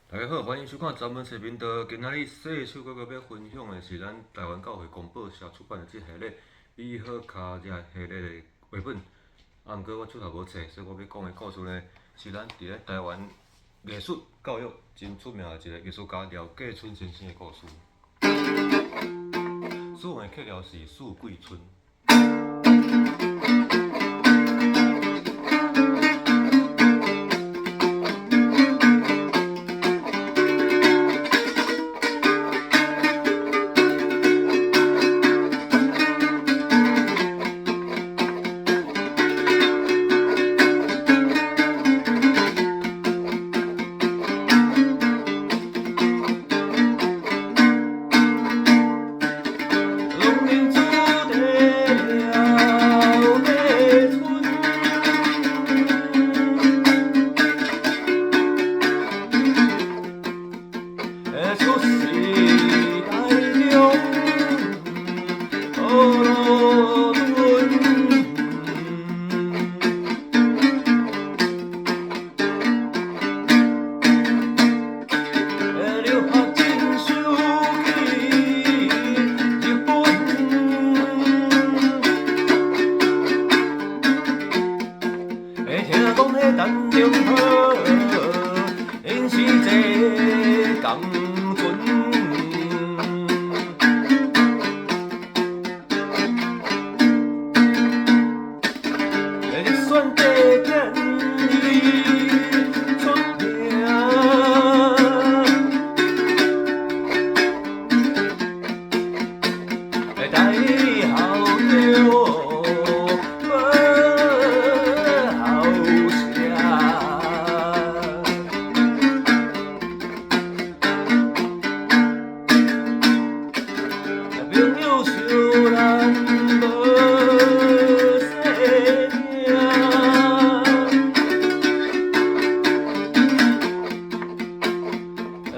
大家好，欢迎收看咱们视频道。今仔日细手哥哥要分享的是咱台湾教会公报社出版的这系列美好卡这系列的绘本。啊，毋过我手头无册，所以我要讲的故事呢，是咱伫咧台湾艺术教育真出名的一个艺术家廖继春先生的故事。使用的客料是四季春。陈中好，因是这江船。选地点出名，大校着。朋友相咱无细听，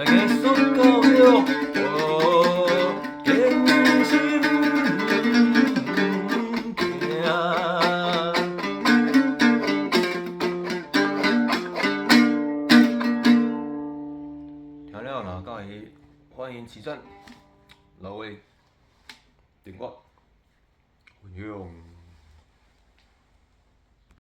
艺术教育艰辛听了若介意，欢迎起赞，老魏。点歌，不用。